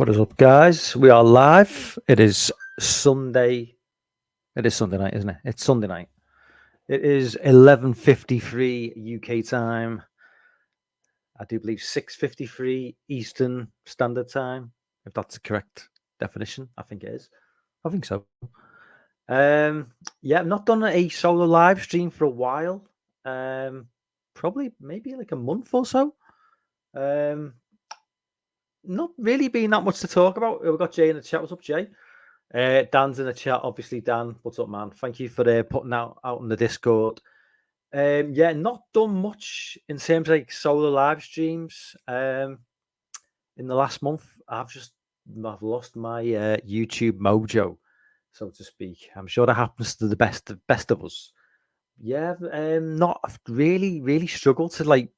What is up, guys? We are live. It is Sunday. It is Sunday night, isn't it? It's Sunday night. It is 11:53 UK time. I do believe 6:53 Eastern Standard Time, if that's the correct definition. I think it is. I think so. Yeah, I've not done a solo live stream for a while. Probably maybe like a month or so. Not really been that much to talk about. We've got Jay in the chat. What's up, Jay? Dan's in the chat. Obviously, Dan. What's up, man? Thank you for putting out on the Discord. Yeah, not done much in terms of like solo live streams. In the last month, I've lost my YouTube mojo, so to speak. I'm sure that happens to the best of us. Yeah, not I've really struggled to like.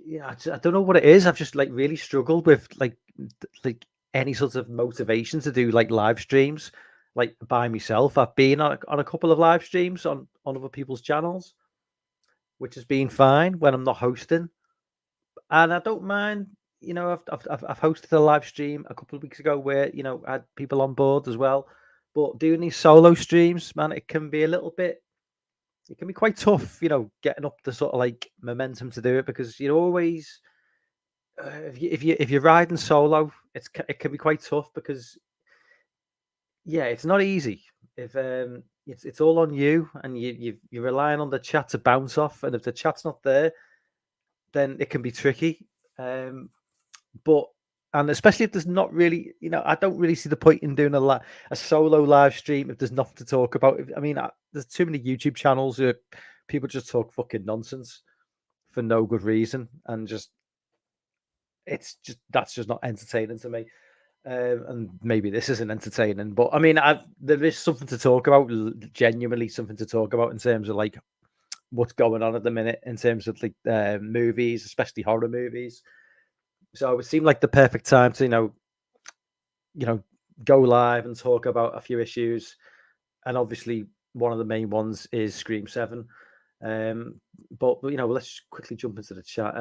Yeah, I don't know what it is. I've just like really struggled with like any sort of motivation to do like live streams like by myself. I've been on a couple of live streams on other people's channels, which has been fine when I'm not hosting, and I don't mind. I've hosted a live stream a couple of weeks ago where I had people on board as well, but doing these solo streams, man, it can be a little bit. It can be quite tough, getting up the sort of like momentum to do it because you're always if you're riding solo, it can be quite tough because it's not easy. If it's all on you and you're relying on the chat to bounce off, and if the chat's not there, then it can be tricky. But and especially if there's not really, I don't really see the point in doing a solo live stream if there's nothing to talk about. There's too many YouTube channels where people just talk fucking nonsense for no good reason, and that's just not entertaining to me. And maybe this isn't entertaining, but there is something to talk about, genuinely something to talk about in terms of like what's going on at the minute in terms of like movies, especially horror movies. So it would seem like the perfect time to go live and talk about a few issues, and obviously one of the main ones is Scream 7. But let's quickly jump into the chat.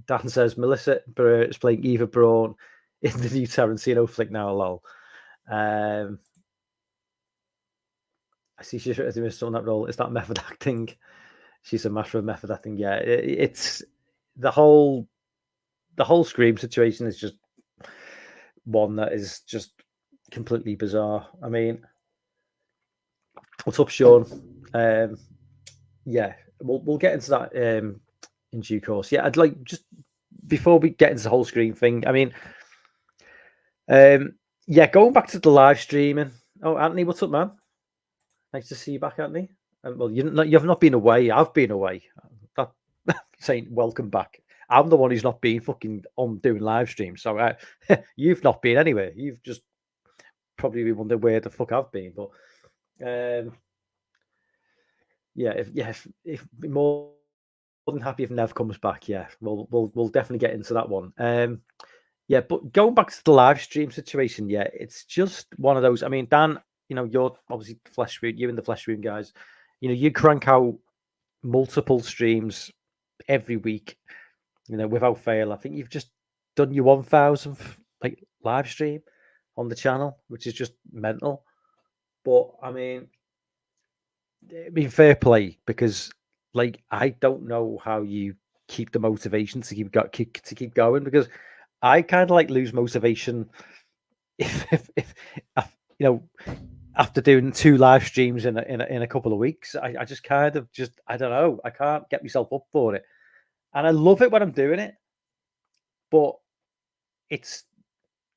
Dan says Melissa Barrett is playing Eva Braun in the new Tarantino flick now. Lol. I see she's doing on that role. Is that method acting? She's a master of method acting. Yeah, it's the whole Scream situation is just one that is just completely bizarre. I mean, what's up, Sean? Yeah, we'll get into that in due course. Yeah, I'd like just before we get into the whole Scream thing. Yeah, going back to the live streaming. Oh, Anthony, what's up, man? Nice to see you back, Anthony. Well, you've not been away. I've been away. That saying welcome back. I'm the one who's not been fucking on doing live streams. So you've not been anywhere. You've just probably been wondering where the fuck I've been. But if more than happy if Nev comes back. Yeah, we'll definitely get into that one. Yeah, but going back to the live stream situation, yeah, it's just one of those. I mean, Dan, you're obviously Flesh Room, you and the Flesh Room guys. You crank out multiple streams every week, without fail. I think you've just done your 1,000th like live stream on the channel, which is just mental. But I mean, fair play, because like I don't know how you keep the motivation to keep going, because I kind of like lose motivation if after doing 2 live streams in a couple of weeks. I just kind of I don't know. I can't get myself up for it, and I love it when I'm doing it, but it's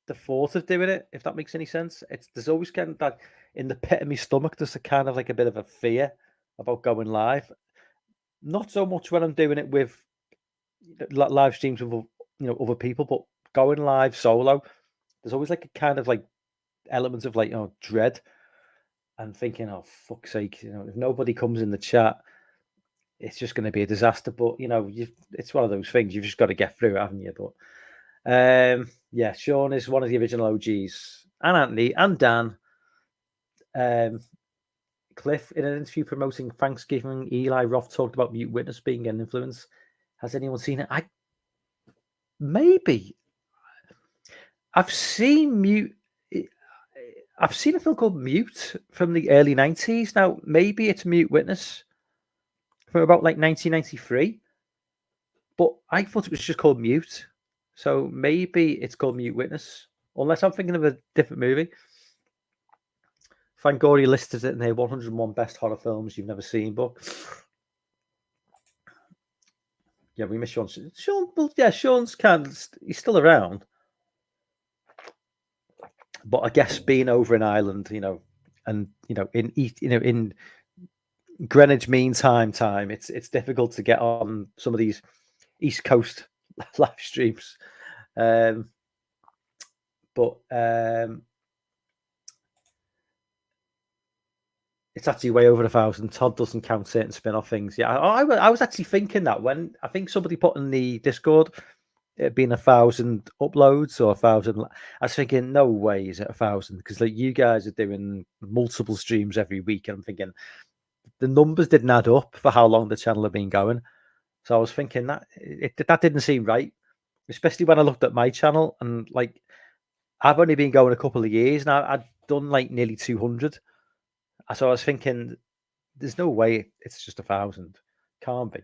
the thought of doing it, if that makes any sense. There's always kind of that in the pit of my stomach. There's a kind of like a bit of a fear about going live. Not so much when I'm doing it with live streams with other people, but going live solo, there's always like a kind of like element of like dread and thinking, oh fuck's sake, if nobody comes in the chat, it's just going to be a disaster. But it's one of those things you've just got to get through, haven't you? But yeah, Sean is one of the original OGs, and Anthony and Dan. Cliff, in an interview promoting Thanksgiving, Eli Roth talked about Mute Witness being an influence. Has anyone seen it? maybe I've seen Mute. I've seen a film called Mute from the early 90s. Now, maybe it's Mute Witness from about like 1993, but I thought it was just called Mute. So maybe it's called Mute Witness, unless I'm thinking of a different movie. Fangoria listed it in their 101 best horror films you've never seen book. Yeah, we miss Sean. Well, yeah, Sean's he's still around, but I guess being over in Ireland, and in Greenwich Mean Time, it's difficult to get on some of these East Coast live streams. But it's actually way over 1,000. Todd doesn't count certain spin-off things. Yeah, I was actually thinking that when I think somebody put in the Discord it being 1,000 uploads or 1,000. I was thinking, no way is it 1,000 because like you guys are doing multiple streams every week, and I'm thinking the numbers didn't add up for how long the channel had been going. So I was thinking that that didn't seem right, especially when I looked at my channel and like I've only been going a couple of years now. I'd done like nearly 200. So I was thinking, there's no way it's just 1,000. Can't be.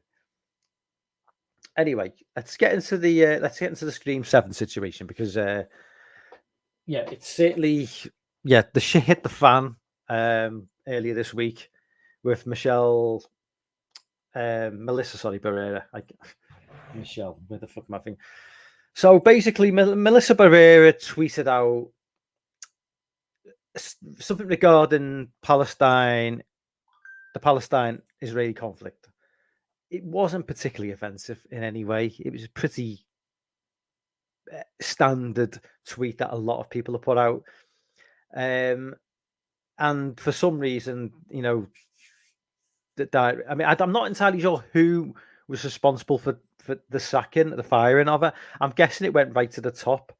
Anyway, let's get into the Scream 7 situation because yeah, it's certainly the shit hit the fan earlier this week with Melissa Barrera. Michelle, where the fuck am I thinking? So basically, Melissa Barrera tweeted out something regarding Palestine, the Palestine-Israeli conflict. It wasn't particularly offensive in any way. It was a pretty standard tweet that a lot of people have put out. And for some reason, I mean, I'm not entirely sure who was responsible for the sacking, the firing of her. I'm guessing it went right to the top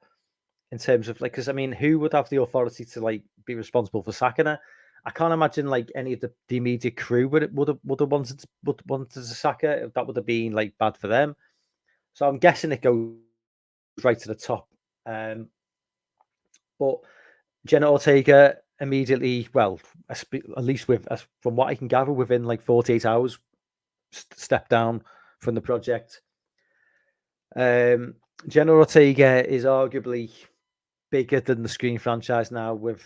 in terms of like, because I mean, who would have the authority to like be responsible for sacking her? I can't imagine like any of the immediate crew would have wanted to sack her. That would have been like bad for them. So I'm guessing it goes right to the top. But Jenna Ortega immediately, well, at least from what I can gather, within like 48 hours, stepped down from the project. Jenna Ortega is arguably bigger than the Scream franchise now, with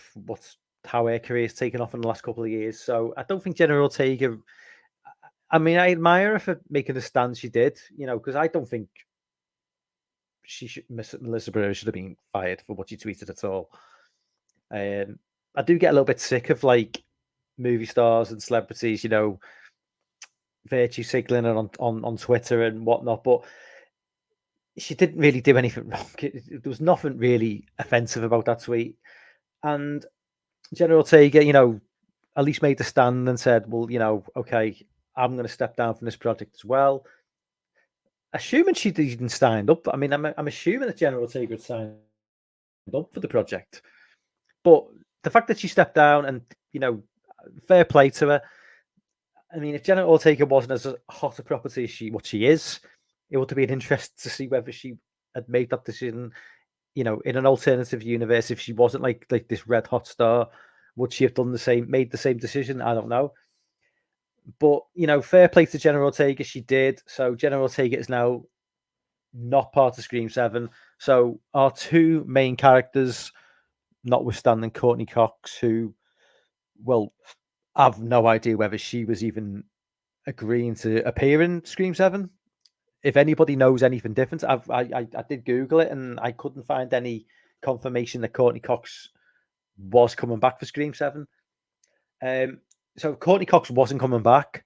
how her career's taken off in the last couple of years. So I don't think Jenna Ortega. I mean, I admire her for making the stand she did, because I don't think Melissa Barrera should have been fired for what she tweeted at all. I do get a little bit sick of like movie stars and celebrities, virtue signaling on Twitter and whatnot, but she didn't really do anything wrong. There was nothing really offensive about that tweet. And Jenna Ortega, at least made the stand and said, well, okay, I'm going to step down from this project as well. Assuming she didn't stand up. I mean, I'm assuming that Jenna Ortega had signed up for the project. But the fact that she stepped down and, fair play to her. I mean, if Jenna Ortega wasn't as hot a property as she is, it would have been interesting to see whether she had made that decision, in an alternative universe. If she wasn't like this red hot star, would she have made the same decision? I don't know. But, fair play to Jenna Ortega, she did. So Jenna Ortega is now not part of Scream 7. So our two main characters, notwithstanding Courtney Cox, who, well, I've no idea whether she was even agreeing to appear in Scream 7. If anybody knows anything different, I did Google it and I couldn't find any confirmation that Courtney Cox was coming back for Scream 7. So Courtney Cox wasn't coming back.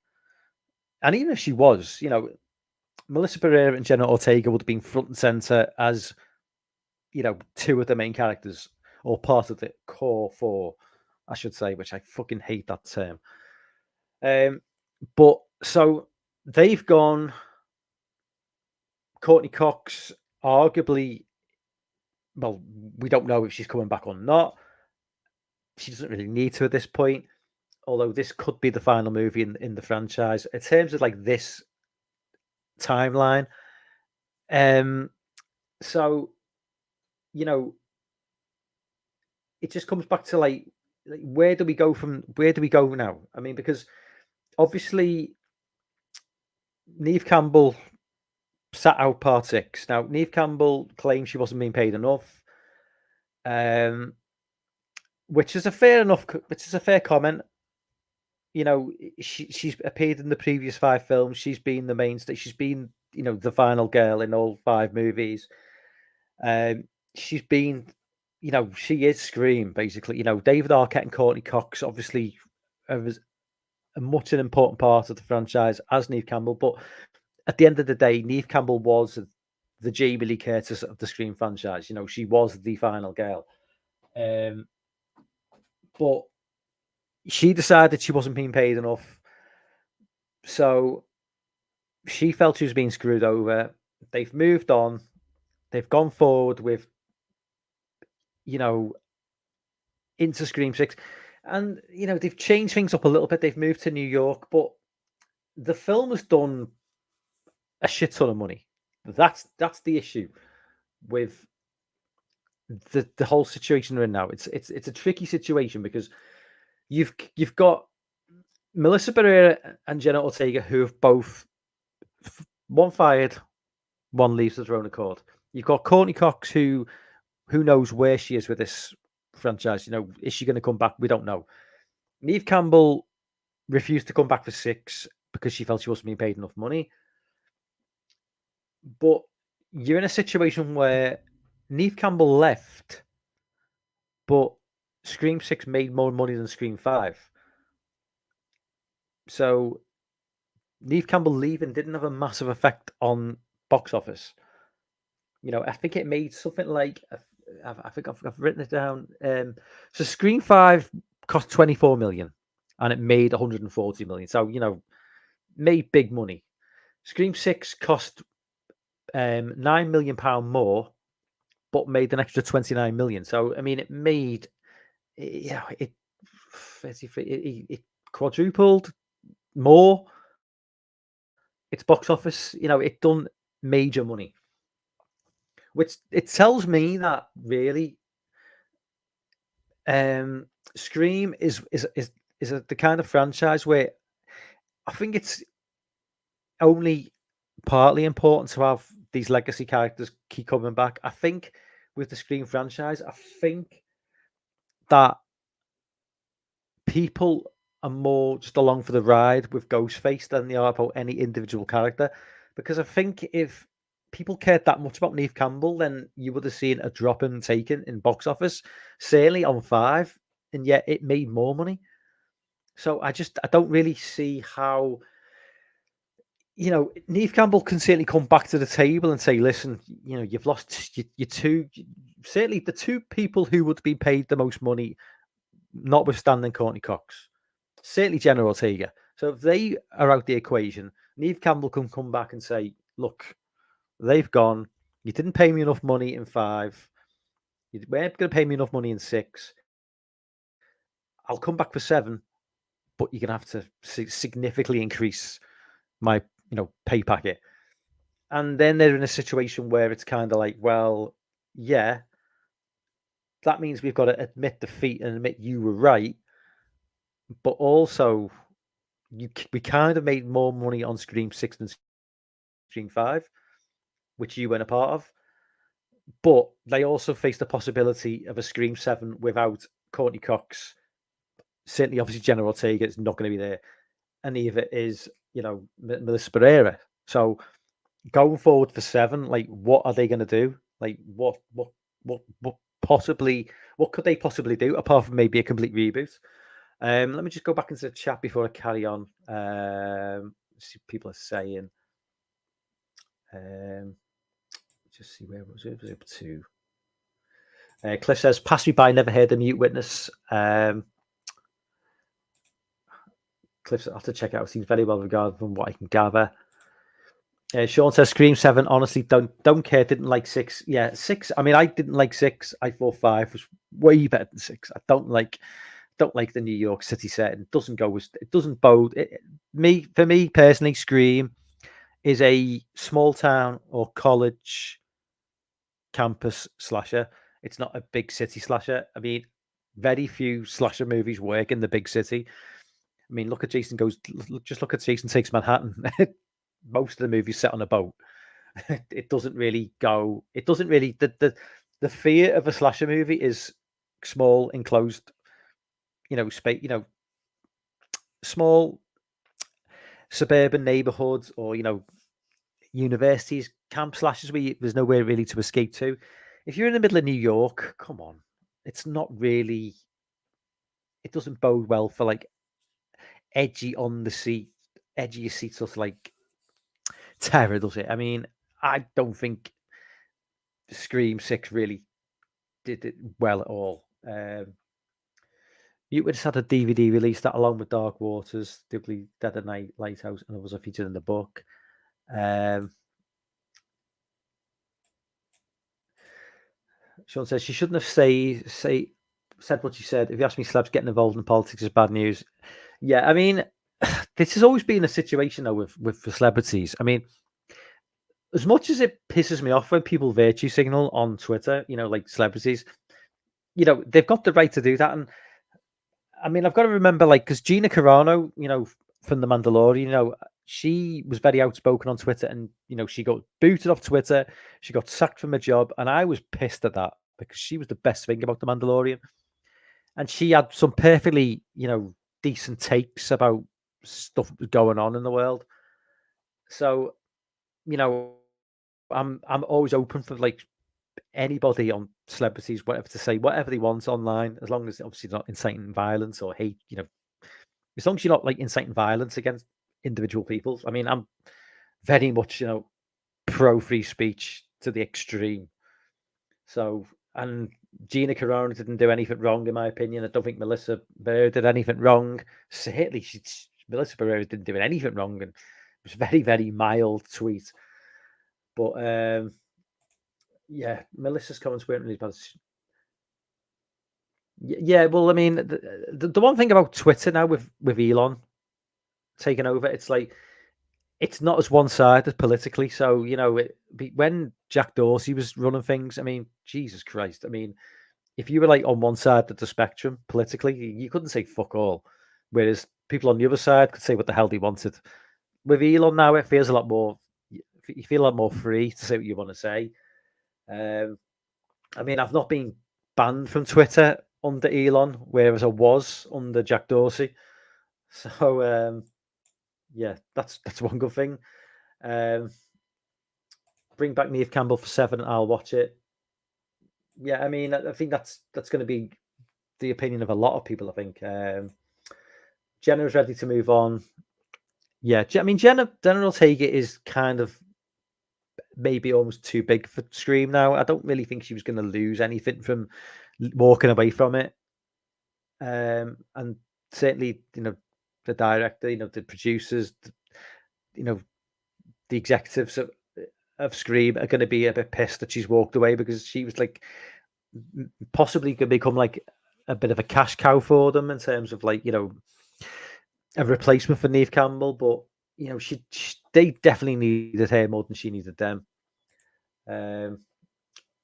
And even if she was, Melissa Barrera and Jenna Ortega would have been front and center as, two of the main characters or part of the core four, I should say, which I fucking hate that term. But so they've gone. Courtney Cox, arguably, well, we don't know if she's coming back or not. She doesn't really need to at this point, although this could be the final movie in the franchise. In terms of like this timeline, So, you know, it just comes back to like where do we go now? I mean, because obviously Neve Campbell sat out part six. Now, Neve Campbell claims she wasn't being paid enough, um, which is a which is a fair comment. You know, she's appeared in the previous five films. She's been the mainstay. She's been, the final girl in all five movies. She's been, she is Scream basically. David Arquette and Courtney Cox obviously was a much an important part of the franchise as Neve Campbell. But at the end of the day, Neve Campbell was the Jamie Lee Curtis of the Scream franchise. She was the final girl. Um, but she decided she wasn't being paid enough. So she felt she was being screwed over. They've moved on. They've gone forward with, you know, into Scream 6. And, they've changed things up a little bit. They've moved to New York, but the film has done a shit ton of money. That's the issue with the whole situation we're in now. It's a tricky situation because you've got Melissa Barrera and Jenna Ortega who have both one fired, one leaves of their own accord. You've got Courtney Cox who knows where she is with this franchise. Is she going to come back? We don't know. Neve Campbell refused to come back for 6 because she felt she wasn't being paid enough money. But you're in a situation where Neve Campbell left, but Scream 6 made more money than Scream 5. So Neve Campbell leaving didn't have a massive effect on box office. I think it made something like, I think I've written it down. So Scream 5 cost 24 million and it made 140 million. So, made big money. Scream 6 cost £9 million more, but made an extra 29 million. So, I mean, it made, it quadrupled more. Its box office, it done major money. Which it tells me that really Scream is the kind of franchise where I think it's only partly important to have these legacy characters keep coming back. I think with the Scream franchise, I think that people are more just along for the ride with Ghostface than they are about any individual character. Because I think if people cared that much about Neve Campbell, then you would have seen a drop in Taken in box office, certainly on 5, and yet it made more money. So I don't really see how, Neve Campbell can certainly come back to the table and say, listen, you've lost your two, certainly the two people who would be paid the most money, notwithstanding Courtney Cox, certainly Jenna Ortega. So if they are out the equation, Neve Campbell can come back and say, look, they've gone. You didn't pay me enough money in 5. You weren't going to pay me enough money in 6. I'll come back for 7, but you're going to have to significantly increase my, pay packet. And then they're in a situation where it's kind of like, well, yeah, that means we've got to admit defeat and admit you were right. But also, we kind of made more money on Scream 6 than Scream 5, which you weren't a part of. But they also face the possibility of a Scream 7 without Courtney Cox. Certainly, obviously, Jenna Ortega is not going to be there. And neither is, Melissa Barrera. So going forward for 7, like, what are they going to do? Like, what could they possibly do apart from maybe a complete reboot? Let me just go back into the chat before I carry on. See what people are saying. Just see where was it up to. Cliff says, "Pass me by. Never heard the Mute Witness." Cliff, I'll have to check it out. Seems very well regarded from what I can gather. Sean says, "Scream 7. Honestly, don't care. Didn't like 6. Yeah, 6. I mean, I didn't like 6. I thought 5 was way better than 6. I don't like the New York City setting. It doesn't go with. It doesn't bode. For me personally, Scream is a small town or college campus slasher. It's not a big city slasher. I mean, very few slasher movies work in the big city. I mean, look at Jason Goes. Just look at Jason Takes Manhattan. Most of the movies set on a boat. It doesn't really go. It doesn't really. The fear of a slasher movie is small, enclosed. Space. Small suburban neighborhoods, or universities, camp slashes where there's nowhere really to escape to. If you're in the middle of New York, come on, it's not really. It doesn't bode well for like edgy on the seat, edgy seats of like terror, does it? I mean, I don't think Scream 6 really did it well at all. You would have had a DVD release that, along with Dark Waters, The Ugly Dead at Night, Lighthouse, and others are featured in the book. Sean says she shouldn't have said what she said. If you ask me, celebs getting involved in politics is bad news. Yeah, I mean, this has always been a situation though with the celebrities. I mean, as much as it pisses me off when people virtue signal on Twitter, like celebrities, they've got the right to do that. And I mean, I've got to remember, like, because Gina Carano, from The Mandalorian, she was very outspoken on Twitter, and she got booted off Twitter. She got sacked from her job, and I was pissed at that because she was the best thing about The Mandalorian, and she had some perfectly, decent takes about stuff that was going on in the world. So, I'm always open for like anybody on celebrities, whatever to say, whatever they want online, as long as obviously not inciting violence or hate. As long as you're not like inciting violence against individual people. I mean, I'm very much, pro free speech to the extreme. So, and Gina Carano didn't do anything wrong, in my opinion. I don't think Melissa Barrera did anything wrong. Certainly, Melissa Barrera didn't do anything wrong, and it was a very, very mild tweet. But yeah, Melissa's comments weren't really bad. Yeah, well, I mean, the one thing about Twitter now with Elon taking over, it's like it's not as one-sided politically. So when Jack Dorsey was running things, I mean, Jesus Christ, I mean, if you were like on one side of the spectrum politically, you couldn't say fuck all, whereas people on the other side could say what the hell they wanted. With Elon now, it feels a lot more. You feel a lot more free to say what you want to say. I mean, I've not been banned from Twitter under Elon, whereas I was under Jack Dorsey. So yeah, that's one good thing. Bring back Neve Campbell for 7, I'll watch it. Yeah, I mean, I think that's going to be the opinion of a lot of people. I think Jenna is ready to move on. Yeah, I mean, Jenna Ortega is kind of maybe almost too big for Scream now. I don't really think she was going to lose anything from walking away from it. And certainly, the director, the producers, the executives of Scream are going to be a bit pissed that she's walked away, because she was like possibly could become like a bit of a cash cow for them in terms of like a replacement for Neve Campbell. But they definitely needed her more than she needed them.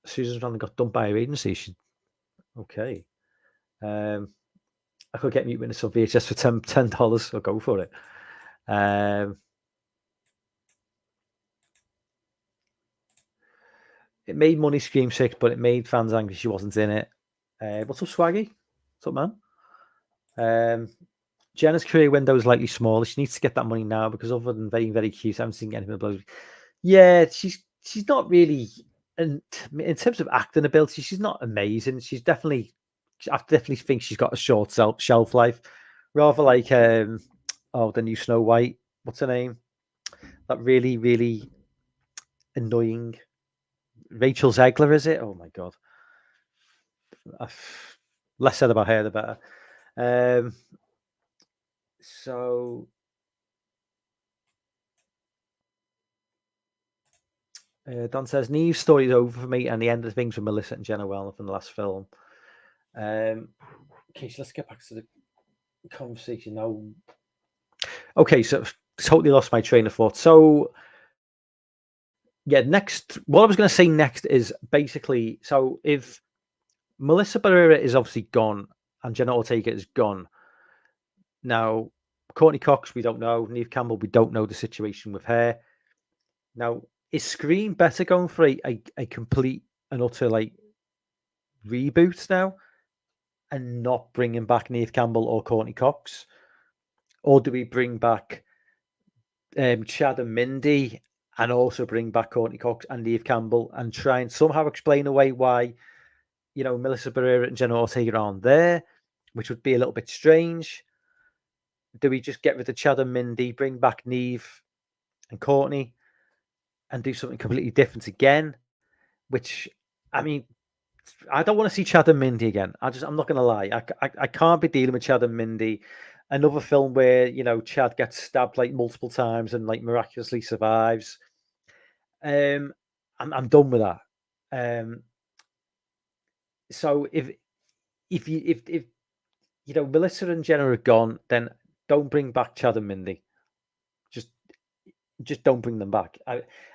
Susan Randall got dumped by her agency. Okay. I could get Mute Witness on VHS for $10. I'll go for it. It made money, Scream 6, but it made fans angry she wasn't in it. What's up, Swaggy? What's up, man? Jenna's career window is likely smaller. She needs to get that money now, because other than very, very cute, I haven't seen anything about it. Yeah, she's not really, and in terms of acting ability, she's not amazing. I definitely think she's got a short shelf life, rather like the new Snow White. What's her name? That really, really annoying Rachel Zegler, is it? Oh my god. Less said about her, the better. So Don says Neve's story is over for me, and the end of things with Melissa and Jenna Wellner from the last film. Okay, so let's get back to the conversation now. Okay, so totally lost my train of thought. So Yeah, next, what I was going to say next is basically, so if Melissa Barrera is obviously gone and Jenna Ortega is gone, now Courtney Cox, we don't know. Neve Campbell, we don't know the situation with her. Now, is Scream better going for a complete and utter like reboot now and not bringing back Neve Campbell or Courtney Cox? Or do we bring back Chad and Mindy and also bring back Courtney Cox and Neve Campbell and try and somehow explain away why, Melissa Barrera and Jenna Ortega aren't there, which would be a little bit strange. Do we just get rid of Chad and Mindy, bring back Neve and Courtney and do something completely different again? Which, I mean, I don't want to see Chad and Mindy again. I'm not going to lie. I can't be dealing with Chad and Mindy. Another film where, Chad gets stabbed like multiple times and like miraculously survives. I'm done with that. So if Melissa and Jenna are gone, then don't bring back Chad and Mindy. Just just don't bring them back.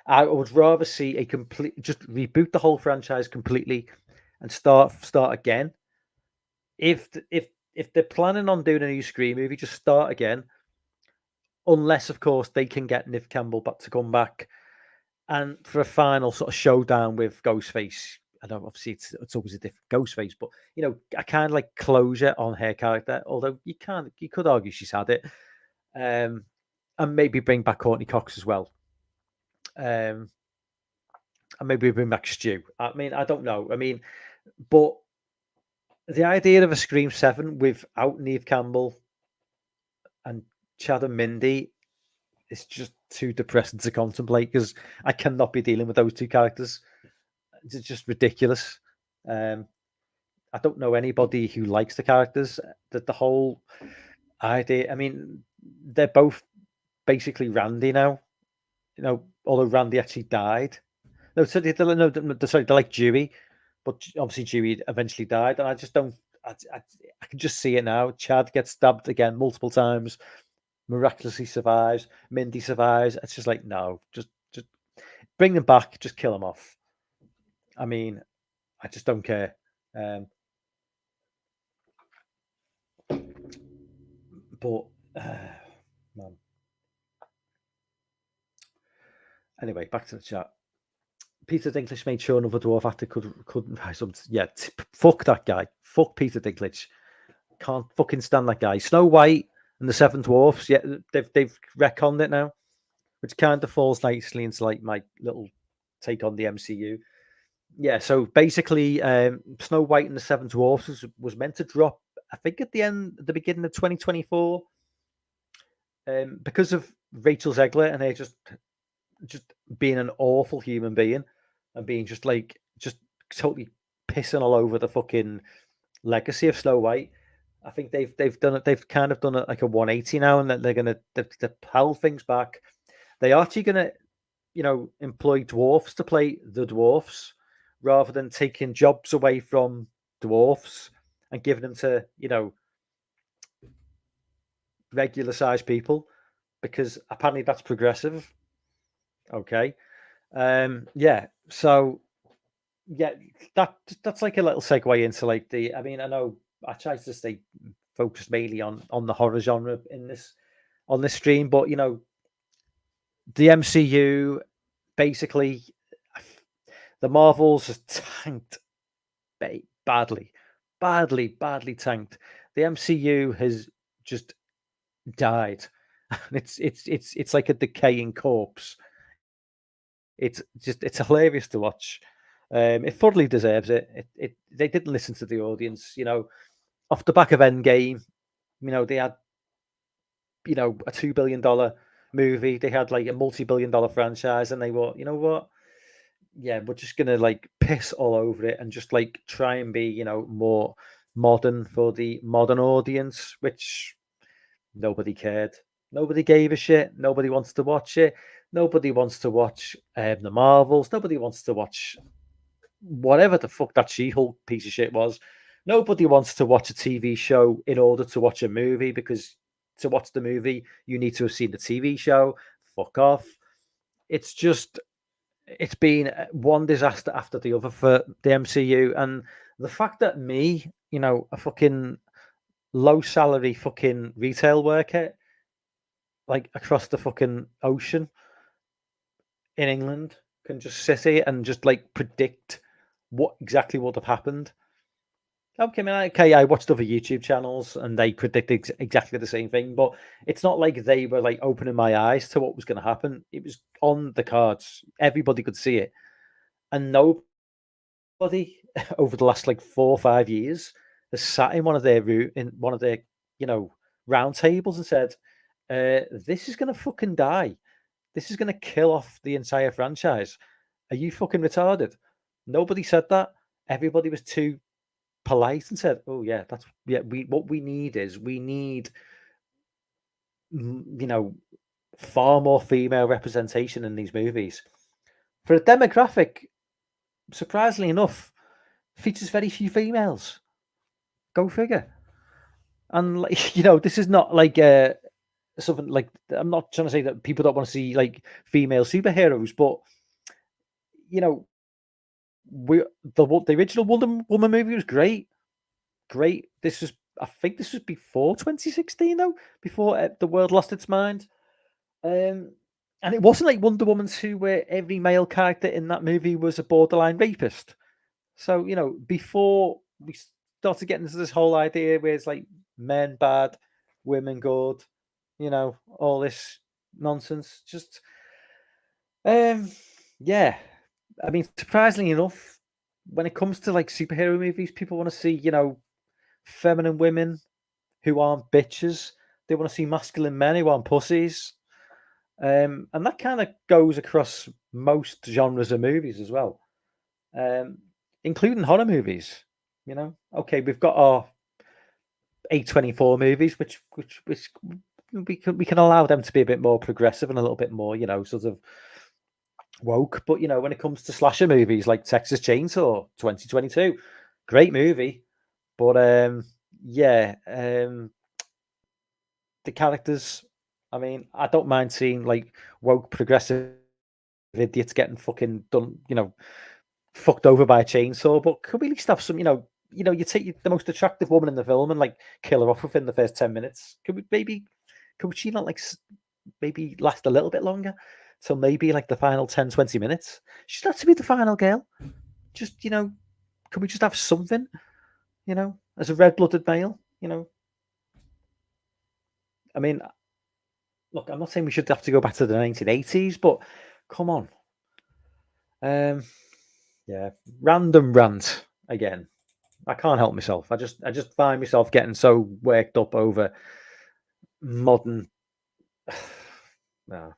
I would rather see a complete just reboot the whole franchise completely and start again. If they're planning on doing a new Scream movie, just start again. Unless, of course, they can get Neve Campbell back to come back and for a final sort of showdown with Ghostface. I know obviously it's always a different Ghostface, but I kind of like closure on her character. Although you could argue she's had it, and maybe bring back Courtney Cox as well, and maybe bring back Stu. I mean, I don't know. I mean, but the idea of a Scream 7 without Neve Campbell and Chad and Mindy is just too depressing to contemplate because I cannot be dealing with those two characters. It's just ridiculous. I don't know anybody who likes the characters. That the whole idea. I mean, they're both basically Randy now. Although Randy actually died. No, sorry, they're like Dewey, but obviously Dewey eventually died, and I just don't. I can just see it now. Chad gets stabbed again multiple times, miraculously survives. Mindy survives. It's just like no, just bring them back. Just kill them off. I mean, I just don't care. But man. Anyway, back to the chat. Peter Dinklage made sure another dwarf actor couldn't rise up. Yeah, fuck that guy. Fuck Peter Dinklage. Can't fucking stand that guy. Snow White and the Seven Dwarfs. Yeah, they've retconned it now, which kind of falls nicely into like my little take on the MCU. Yeah, so basically, Snow White and the Seven Dwarfs was meant to drop, I think, at the beginning of 2024, because of Rachel Zegler and her just being an awful human being and being just totally pissing all over the fucking legacy of Snow White. I think they've done it. They've kind of done it like a 180 now, and that they've held things back. They are actually gonna, employ dwarfs to play the dwarfs rather than taking jobs away from dwarfs and giving them to regular sized people because apparently that's progressive. Okay. Yeah. So yeah, that's like a little segue into like the. I mean, I know I try to stay focused mainly on the horror genre in this on this stream, but the MCU basically the Marvels has tanked badly, badly tanked. The MCU has just died. It's like a decaying corpse. It's hilarious to watch. It thoroughly deserves it. They didn't listen to the audience. Off the back of Endgame, they had a $2 billion movie. They had like a multi-billion-dollar franchise, and they were, you know what? Yeah, we're just gonna like piss all over it and just like try and be, more modern for the modern audience, which nobody cared. Nobody gave a shit. Nobody wants to watch it. Nobody wants to watch the Marvels. Nobody wants to watch whatever the fuck that She-Hulk piece of shit was. Nobody wants to watch a TV show in order to watch a movie because to watch the movie you need to have seen the TV show. Fuck off. It's just it's been one disaster after the other for the MCU, and the fact that me, a fucking low salary fucking retail worker, like across the fucking ocean in England, can just sit here and just like predict what exactly would have happened. Okay, I mean, okay, I watched other YouTube channels and they predict exactly the same thing, but it's not like they were like opening my eyes to what was going to happen. It was on the cards. Everybody could see it, and nobody over the last like 4 or 5 years has sat in one of their you know round tables and said, "This is going to fucking die. This is going to kill off the entire franchise. Are you fucking retarded?" Nobody said that. Everybody was too polite and said, "Oh yeah, that's yeah. We need mm, you know far more female representation in these movies for a demographic. Surprisingly enough, features very few females. Go figure. And like this is not like something like I'm not trying to say that people don't want to see like female superheroes, but you know we the original Wonder Woman movie was great, great. This was I think this was before 2016 though, before the world lost its mind. Um, and it wasn't like Wonder Woman 2 where every male character in that movie was a borderline rapist. So, before we started getting into this whole idea where it's like men bad, women good, all this nonsense. Just um yeah. I mean, surprisingly enough, when it comes to like superhero movies, people want to see, feminine women who aren't bitches. They want to see masculine men who aren't pussies. And that kind of goes across most genres of movies as well, um, including horror movies. Okay, we've got our A24 movies, which we can allow them to be a bit more progressive and a little bit more, sort of woke. But when it comes to slasher movies like Texas Chainsaw 2022, great movie, but yeah, the characters. I mean, I don't mind seeing like woke progressive idiots getting fucking done, fucked over by a chainsaw. But could we at least have some, you take the most attractive woman in the film and like kill her off within the first 10 minutes? Could she not like maybe last a little bit longer? So maybe like the final 10, 20 minutes. She's not to be the final girl. Just, could we just have something, as a red blooded male? I mean, look, I'm not saying we should have to go back to the 1980s, but come on. Um, yeah, random rant again. I can't help myself. I just find myself getting so worked up over modern. No,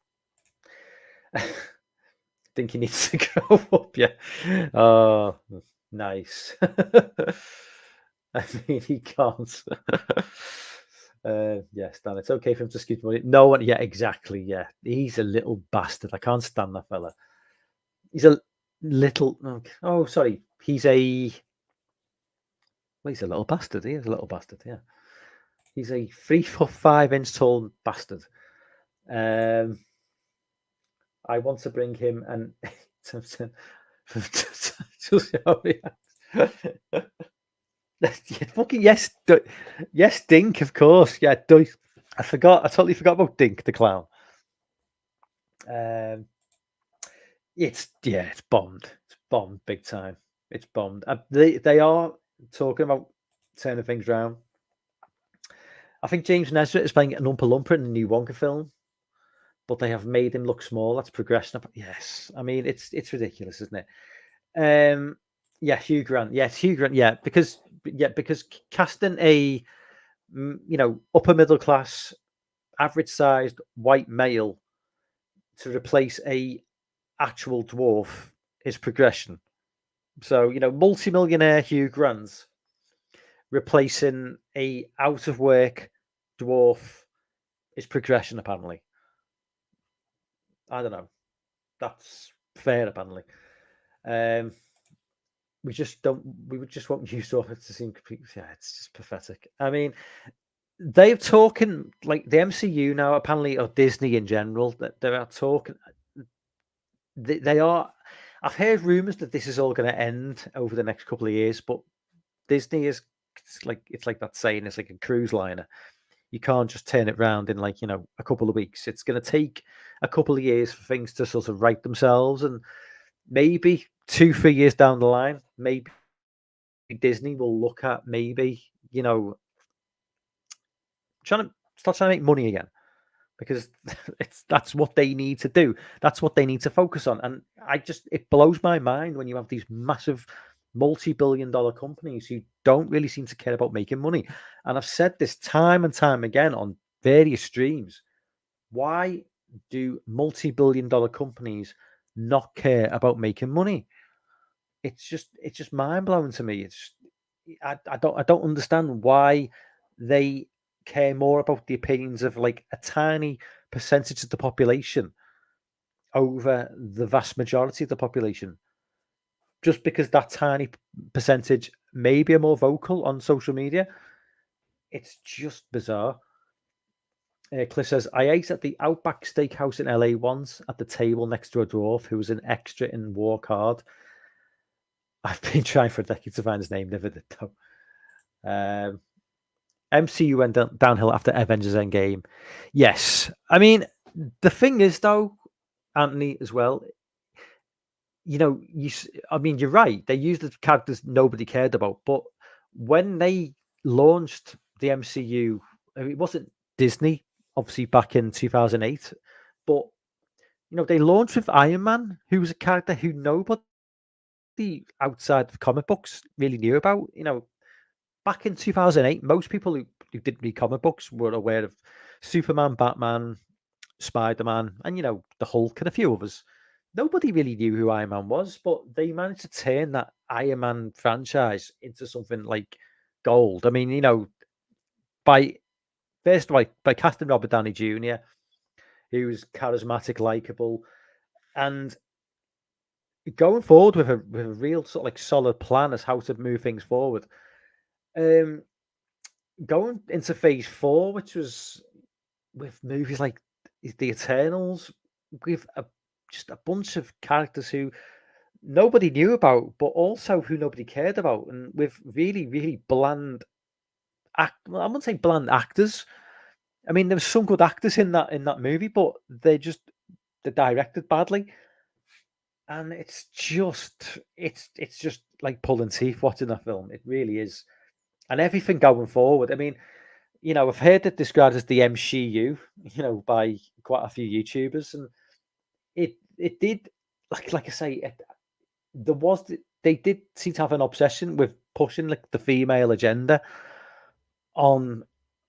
think he needs to grow up. Yeah. Oh, nice. I mean, he can't. Yes, Dan. It's okay for him to scoot money. No one. Yeah, exactly. Yeah, he's a little bastard. I can't stand that fella. He's a little. Oh, sorry. He's a little bastard. He is a little bastard. Yeah. He's a 3 foot 5 inch tall bastard. I want to bring him and fucking yes, yes, Dink, of course. Yeah, I forgot. I totally forgot about Dink the clown. It's bombed. It's bombed big time. It's bombed. They are talking about turning things around. I think James Nesbitt is playing an Oompa Loompa in the new Wonka film, but they have made him look small. That's progression. Yes, I mean it's ridiculous, isn't it? Yeah, Hugh Grant. Yes, Hugh Grant. Because casting a upper middle class, average sized white male to replace a actual dwarf is progression. So multimillionaire Hugh Grant replacing a out of work dwarf is progression. Apparently, I don't know. That's fair. Apparently, um, we just don't. We would just want used to it to seem complete. Yeah, it's just pathetic. I mean, they're talking like the MCU now, apparently, or Disney in general. That they are talking. They are. I've heard rumors that this is all going to end over the next couple of years, but Disney is it's like that saying, it's like a cruise liner. You can't just turn it around in like a couple of weeks. It's going to take a couple of years for things to sort of right themselves, and maybe 2-3 years down the line, maybe Disney will look at maybe trying to start trying to make money again, because that's what they need to do. That's what they need to focus on. And it blows my mind when you have these massive multi-billion-dollar companies who don't really seem to care about making money. And I've said this time and time again on various streams. Why do multi-billion-dollar companies not care about making money? It's just mind blowing to me. I don't understand why they care more about the opinions of like a tiny percentage of the population over the vast majority of the population. Just because that tiny percentage maybe are more vocal on social media, it's just bizarre. Cliff says, I ate at the Outback Steakhouse in LA once at the table next to a dwarf who was an extra in Walk Hard. I've been trying for a decade to find his name, never did though. MCU went downhill after Avengers Endgame. Yes. I mean, the thing is, though, Anthony, as well, you're right. They used the characters nobody cared about. But when they launched the MCU, I mean, it wasn't Disney, obviously, back in 2008. But, they launched with Iron Man, who was a character who nobody outside of comic books really knew about. Back in 2008, most people who didn't read comic books were aware of Superman, Batman, Spider-Man, and the Hulk and a few others. Nobody really knew who Iron Man was, but they managed to turn that Iron Man franchise into something like gold. I mean, by by casting Robert Downey Jr., who's charismatic, likable, and going forward with a real sort of like solid plan as how to move things forward. Um, Going into phase 4, which was with movies like The Eternals, with just a bunch of characters who nobody knew about, but also who nobody cared about, and with really, really bland well, I wouldn't say bland actors. I mean, there was some good actors in that movie, but they're directed badly, and it's just like pulling teeth watching that film. It really is, and everything going forward. I mean, I've heard it described as the MCU, by quite a few YouTubers, and it did, like I say, they did seem to have an obsession with pushing like the female agenda on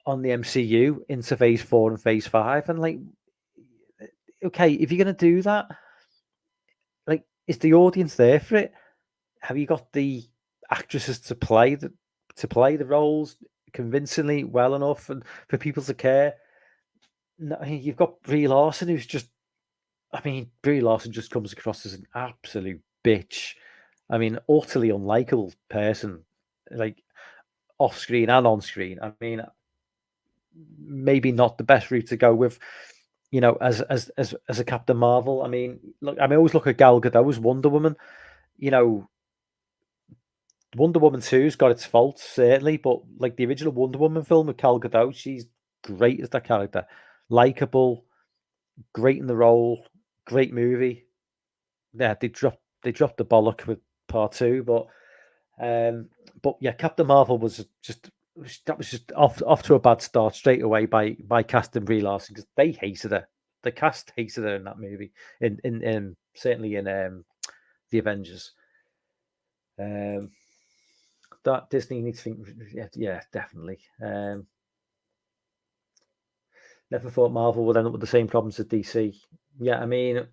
the MCU into phase 4 and phase 5, and like, okay, if you're gonna do that, like, is the audience there for it? Have you got the actresses to play the roles convincingly well enough and for people to care? No, you've got Brie Larson, who's just, I mean, Brie Larson just comes across as an absolute bitch. I mean, utterly unlikable person, like off screen and on screen. I mean, maybe not the best route to go with, as a Captain Marvel. I mean, look, I always look at Gal Gadot's Wonder Woman. You know, Wonder Woman 2's got its faults, certainly, but like the original Wonder Woman film with Gal Gadot, she's great as that character. Likable, great in the role, great movie. Yeah, they dropped the bollock with part 2, but yeah, Captain Marvel was that was just off to a bad start straight away by casting Brie Larson, because they hated her. The cast hated her in that movie, in certainly in the Avengers. Um, that Disney needs to think, yeah, definitely. Never thought Marvel would end up with the same problems as DC. Yeah, I mean,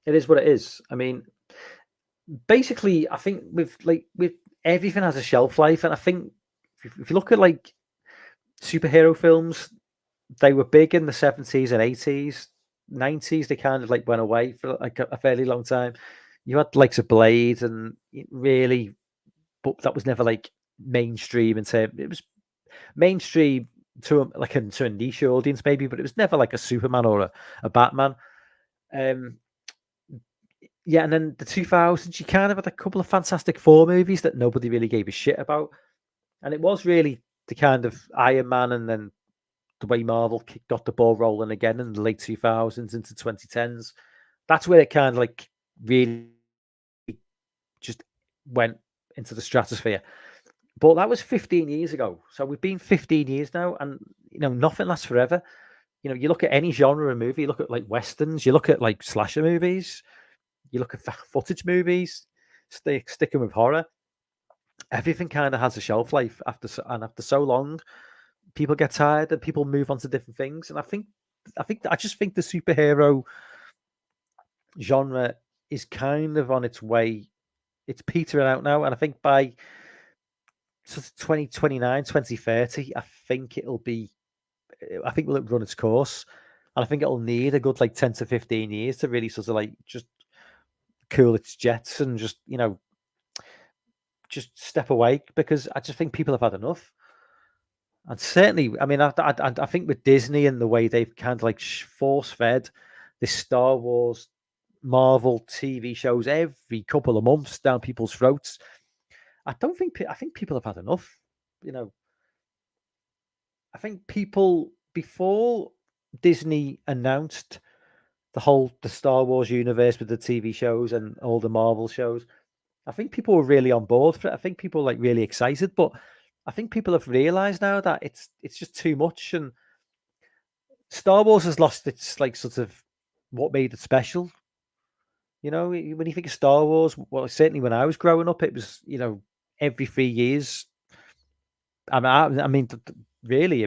it is what it is. I mean, basically, I think with everything has a shelf life, and I think if you look at like superhero films, they were big in the 70s and 80s, 90s. They kind of like went away for like a fairly long time. You had likes of Blade, and but that was never like mainstream. It was mainstream to a niche audience maybe, but it was never like a Superman or a Batman. Um, yeah, and then the 2000s, you kind of had a couple of Fantastic Four movies that nobody really gave a shit about, and it was really the kind of Iron Man, and then the way Marvel got the ball rolling again in the late 2000s into 2010s. That's where it kind of like really just went into the stratosphere. But that was 15 years ago. So we've been 15 years now, and nothing lasts forever. You look at any genre of movie, you look at like westerns, you look at like slasher movies, you look at footage movies, sticking with horror. Everything kind of has a shelf life after so long, people get tired and people move on to different things. And I just think the superhero genre is kind of on its way. It's petering out now, and I think by sort of 2029, 2030, I think it'll run its course. And I think it'll need a good like 10 to 15 years to really sort of like just cool its jets and just step away, because I just think people have had enough. And certainly, I mean, I think with Disney and the way they've kind of like force fed this Star Wars, Marvel TV shows every couple of months down people's throats, I think people have had enough. You know, I think people, before Disney announced the Star Wars universe with the TV shows and all the Marvel shows, I think people were really on board for it. I think people were like really excited, but I think people have realized now that it's just too much, and Star Wars has lost its like sort of what made it special. When you think of Star Wars, well, certainly when I was growing up, it was every 3 years. Really,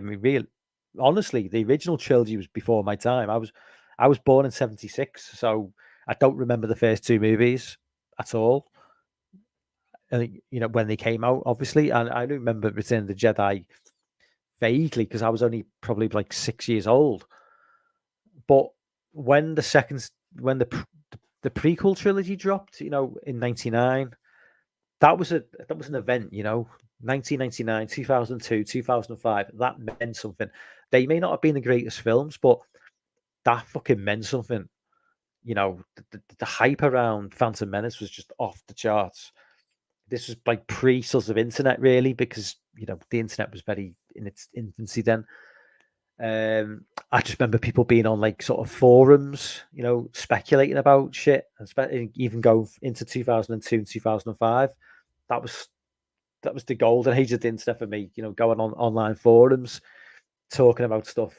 honestly, the original trilogy was before my time. I was born in '76, so I don't remember the first two movies at all. And when they came out, obviously, and I do remember Return of the Jedi vaguely because I was only probably like 6 years old. But when the prequel trilogy dropped, in '99, that was an event. 1999, 2002, 2005. That meant something. They may not have been the greatest films, but that fucking meant something. The hype around Phantom Menace was just off the charts. This was like pre sort of internet, really, because the internet was very in its infancy then. I just remember people being on like sort of forums, speculating about shit, and even go into 2002 and 2005. That was the golden age of the internet for me. Going on online forums, talking about stuff.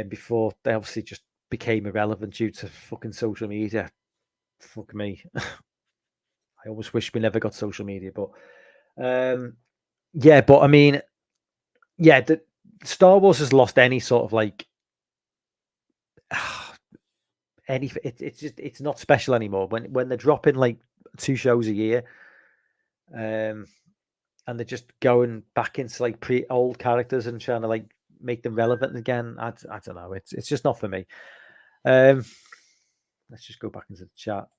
Before they obviously just became irrelevant due to fucking social media. Fuck me. I almost wish we never got social media, but yeah. But I mean, yeah, the Star Wars has lost any sort of like it's not special anymore. When they're dropping like 2 shows a year, and they're just going back into like pre old characters and trying to like make them relevant again. I don't know. It's just not for me. Let's just go back into the chat.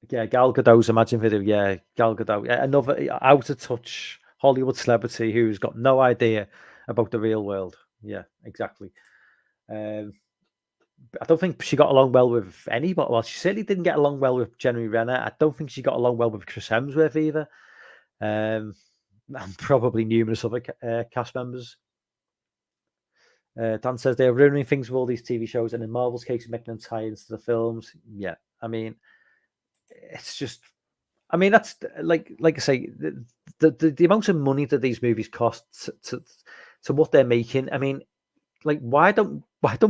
Yeah, Gal Gadot's Imagine video. Yeah, Gal Gadot. Yeah, another out of touch Hollywood celebrity who's got no idea about the real world. Yeah, exactly. I don't think she got along well with anybody. Well, she certainly didn't get along well with Jeremy Renner. I don't think she got along well with Chris Hemsworth either. And probably numerous other cast members. Dan says they're ruining things with all these TV shows, and in Marvel's case, making them tie into the films. Yeah, I mean, it's just. I mean, that's like I say, the amount of money that these movies cost to what they're making. I mean, like why don't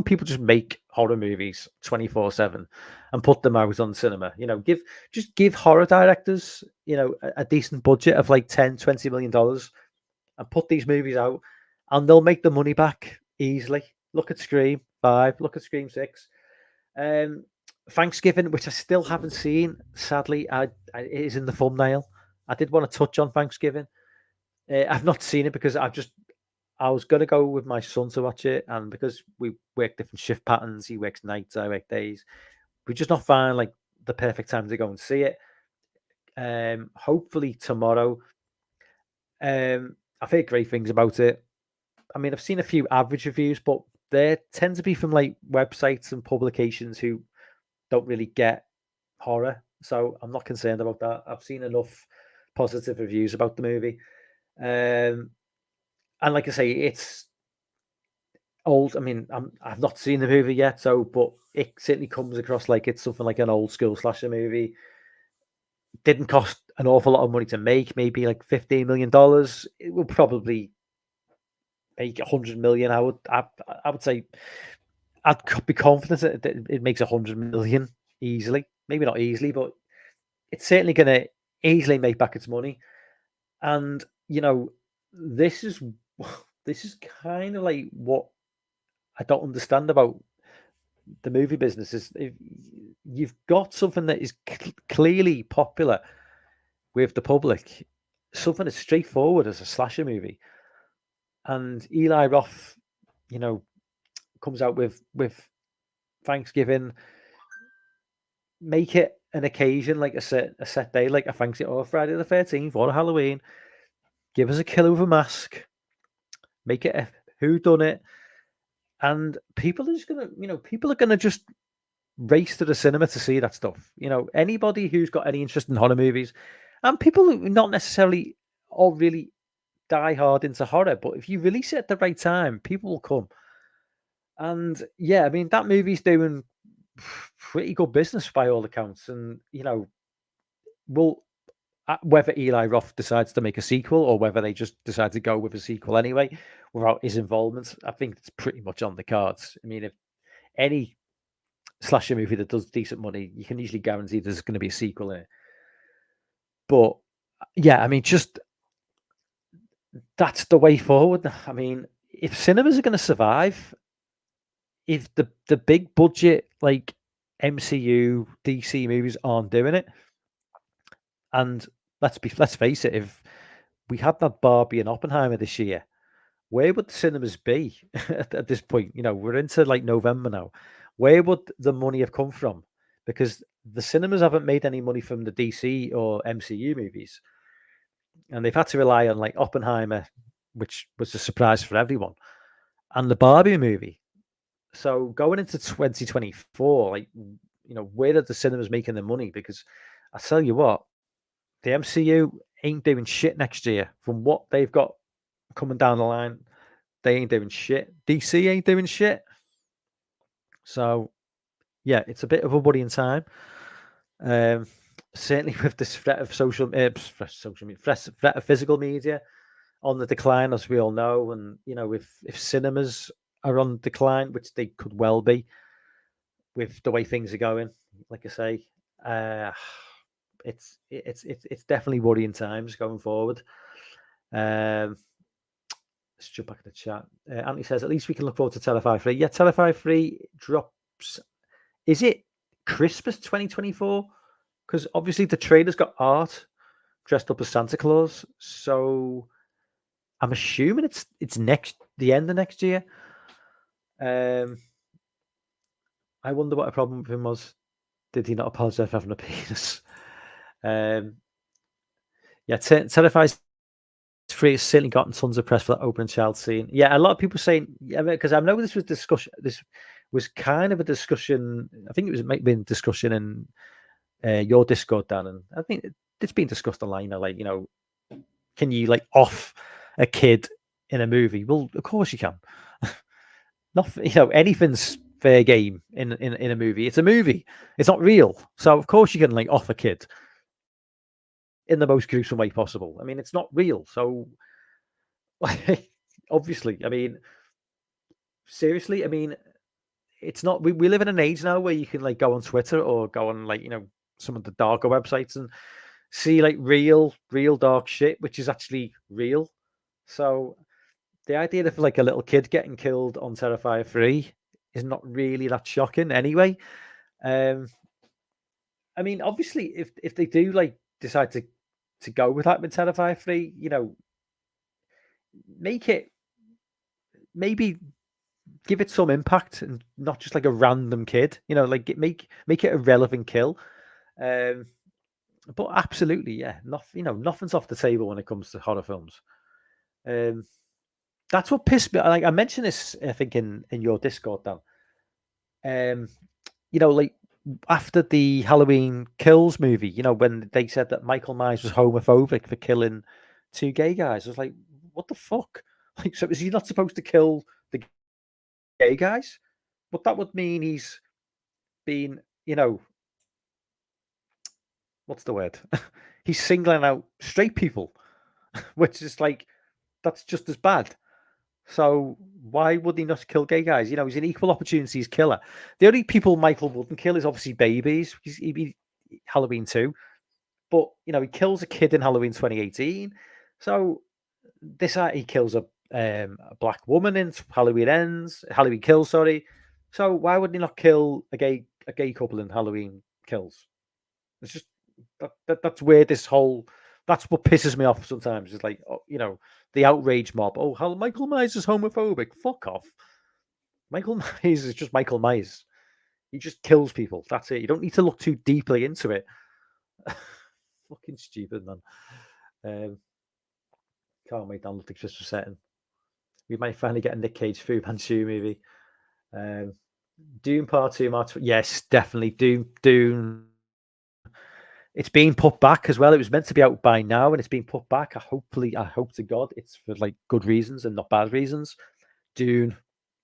people just make horror movies 24/7 and put them out on cinema? Give horror directors a decent budget of like 10-20 million dollars and put these movies out, and they'll make the money back easily. Look at Scream 5, look at Scream 6. Thanksgiving, which I still haven't seen, sadly, it is in the thumbnail. I did want to touch on Thanksgiving. I've not seen it because I was going to go with my son to watch it, and because we work different shift patterns, he works nights, I work days. We just not find like the perfect time to go and see it. Hopefully tomorrow. I've heard great things about it. I mean, I've seen a few average reviews, but they tend to be from like websites and publications who don't really get horror. So I'm not concerned about that. I've seen enough positive reviews about the movie. Um, and like I say, it's old. I mean, I've not seen the movie yet, so but it certainly comes across like it's something like an old school slasher movie. Didn't cost an awful lot of money to make, maybe like $15 million. It will probably make 100 million. I would say be confident that it makes 100 million easily. Maybe not easily, but it's certainly going to easily make back its money. And this is this is kind of like what I don't understand about the movie business is if you've got something that is clearly popular with the public, something as straightforward as a slasher movie, and Eli Roth, you know, comes out with Thanksgiving, make it an occasion like a set day, like a Thanksgiving or Friday the 13th or a Halloween. Give us a killer with a mask, make it a who done it, and people are just gonna just race to the cinema to see that stuff. Anybody who's got any interest in horror movies, and people who not necessarily all really die hard into horror, but if you release it at the right time, people will come. And yeah, I mean that movie's doing pretty good business by all accounts, and will whether Eli Roth decides to make a sequel or whether they just decide to go with a sequel anyway without his involvement, I think it's pretty much on the cards. I mean, if any slasher movie that does decent money, you can usually guarantee there's going to be a sequel in it. But yeah, I mean, just that's the way forward. I mean, if cinemas are going to survive, if the big budget like MCU, DC movies aren't doing it, and let's face it, if we had that Barbie and Oppenheimer this year, where would the cinemas be at this point? We're into like November now. Where would the money have come from? Because the cinemas haven't made any money from the DC or MCU movies, and they've had to rely on like Oppenheimer, which was a surprise for everyone, and the Barbie movie. So going into 2024, like where are the cinemas making their money? Because I tell you what, the MCU ain't doing shit next year. From what they've got coming down the line, they ain't doing shit. DC ain't doing shit. So yeah, it's a bit of a worrying time. Certainly with this threat of threat of physical media on the decline, as we all know, and if cinemas are on decline, which they could well be, with the way things are going, like I say, it's definitely worrying times going forward. Let's jump back to the chat. Anthony says, at least we can look forward to Terrifier 3. Yeah, Terrifier 3 drops. Is it Christmas 2024? Because obviously the trailer's got art dressed up as Santa Claus. So I'm assuming it's the end of next year. I wonder what a problem with him was. Did he not apologize for having a penis? Yeah, Terrifier 3 has certainly gotten tons of press for that open child scene. Yeah, a lot of people saying, yeah, because I know this was discussion. This was kind of a discussion. I think it might have been discussion in your Discord, Dan, and I think it's been discussed online. Like, can you like off a kid in a movie? Well, of course you can. Not anything's fair game in a movie. It's a movie. It's not real, so of course you can like off a kid in the most gruesome way possible. I mean, it's not real, so obviously, I mean, seriously, I mean, it's not. We live in an age now where you can like go on Twitter or go on like some of the darker websites and see like real dark shit, which is actually real. So the idea of like a little kid getting killed on Terrifier 3 is not really that shocking anyway. I mean, obviously, if they do like decide to go with that with Terrifier 3, make it maybe give it some impact and not just like a random kid. Like make it a relevant kill. But absolutely, yeah, nothing's off the table when it comes to horror films. That's what pissed me. Like I mentioned this, I think in your Discord, Dan. Um, like after the Halloween Kills movie, when they said that Michael Myers was homophobic for killing two gay guys, I was like, what the fuck? Like, so is he not supposed to kill the gay guys? But that would mean he's been, what's the word? He's singling out straight people, which is like that's just as bad. So why would he not kill gay guys? He's an equal opportunities killer. The only people Michael wouldn't kill is obviously babies. He'd be Halloween 2, but he kills a kid in Halloween 2018. So he kills a black woman in Halloween Kills. Sorry. So why would he not kill a gay couple in Halloween Kills? It's just that's where this whole that's what pisses me off sometimes. It's like the outrage mob. Oh, how Michael Myers is homophobic. Fuck off. Michael Myers is just Michael Myers. He just kills people. That's it. You don't need to look too deeply into it. Fucking stupid, man. Can't wait down the Christmas setting. We might finally get a Nick Cage Fu Manchu movie. Doom Part 2, yes, definitely. Doom. It's being put back as well. It was meant to be out by now, and it's been put back. I hope to God it's for like good reasons and not bad reasons. Dune,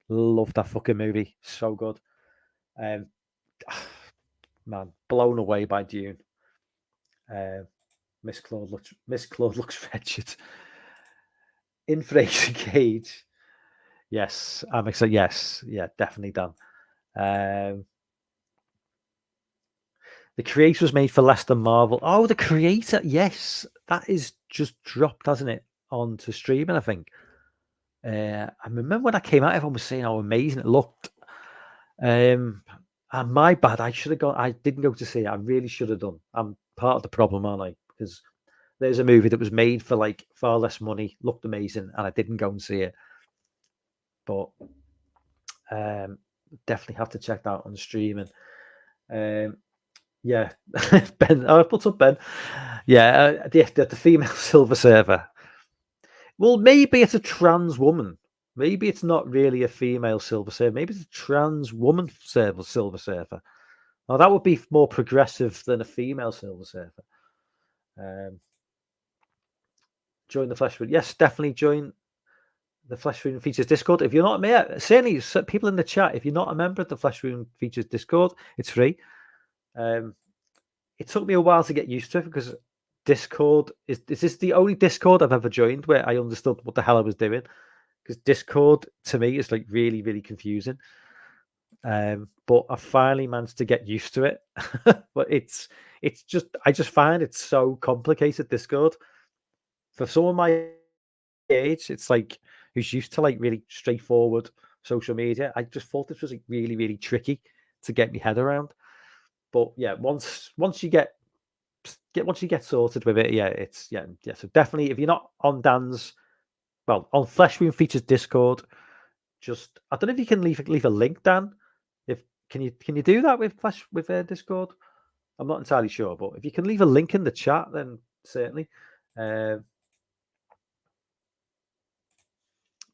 love that fucking movie. So good. Man, blown away by Dune. Miss Claude looks wretched. In Fraser Cage. Yes, I'm excited. Yes, yeah, definitely done. The Creator was made for less than Marvel. Oh, The Creator. Yes, that is just dropped, hasn't it, onto streaming, I think. I remember when I came out, everyone was saying how amazing it looked. And my bad, I should have gone. I didn't go to see it. I really should have done. I'm part of the problem, aren't I? Because there's a movie that was made for like far less money, looked amazing, and I didn't go and see it. But definitely have to check that out on streaming. Yeah, Ben. Oh, what's up, Ben? Yeah, the female Silver Surfer. Well, maybe it's a trans woman. Maybe it's not really a female Silver Surfer. Maybe it's a trans woman Silver Surfer. Now that would be more progressive than a female Silver Surfer. Join the Flesh Wound. Yes, definitely join the Flesh Wound Features Discord. If you're not, certainly people in the chat. If you're not a member of the Flesh Wound Features Discord, it's free. It took me a while to get used to it because Discord is this the only Discord I've ever joined where I understood what the hell I was doing? Because Discord to me is like really, really confusing. But I finally managed to get used to it. But it's just I just find it so complicated, Discord. For someone my age, it's like who's used to like really straightforward social media. I just thought this was like really, really tricky to get my head around. But yeah, once you get sorted with it, yeah. So definitely, if you're not on Dan's, on Flesh Wound Features Discord, just I don't know if you can leave a link, Dan. If can you do that with Discord? I'm not entirely sure, but if you can leave a link in the chat, then certainly.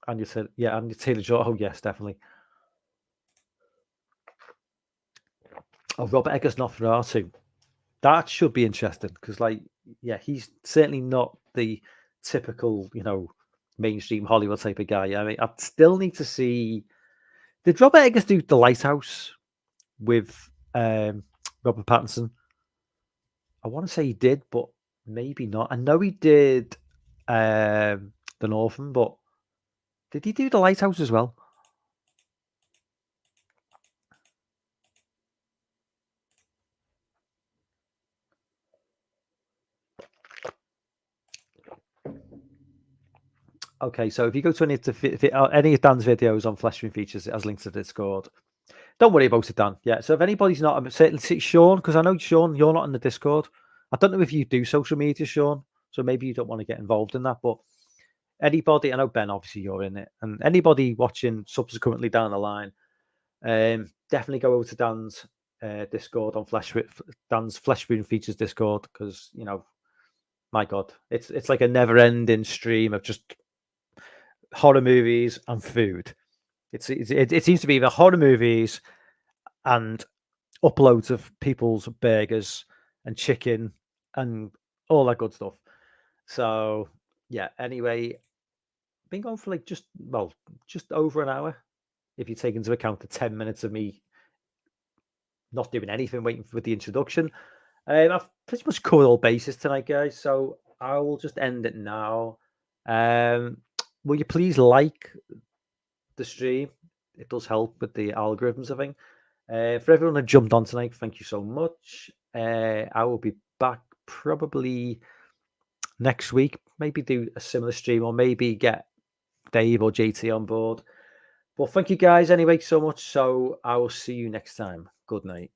And you said, yeah, and Taylor Joy. Oh yes, definitely. Oh, Robert Eggers Nosferatu. That should be interesting because, he's certainly not the typical, mainstream Hollywood type of guy. I mean, I still need to see. Did Robert Eggers do The Lighthouse with Robert Pattinson? I want to say he did, but maybe not. I know he did The Northman, but did he do The Lighthouse as well? Okay, so if you go to any of Dan's videos on Flesh Wound Features, it has links to Discord. Don't worry about it, Dan. Yeah, so if anybody's not, certainly Sean, because I know, Sean, you're not in the Discord. I don't know if you do social media, Sean, so maybe you don't want to get involved in that, but anybody, I know, Ben, obviously you're in it, and anybody watching subsequently down the line, definitely go over to Dan's Discord on Dan's Flesh Wound Features Discord, because, my God, it's like a never-ending stream of just horror movies and food. It seems to be the horror movies and uploads of people's burgers and chicken and all that good stuff. So yeah. Anyway, been going for like just over an hour if you take into account the 10 minutes of me not doing anything, waiting for the introduction. I've pretty much covered all bases tonight, guys. So I will just end it now. Will you please like the stream? It does help with the algorithms, I think. For everyone that jumped on tonight, thank you so much. I will be back probably next week. Maybe do a similar stream, or maybe get Dave or JT on board. Well, thank you guys anyway so much. So I will see you next time. Good night.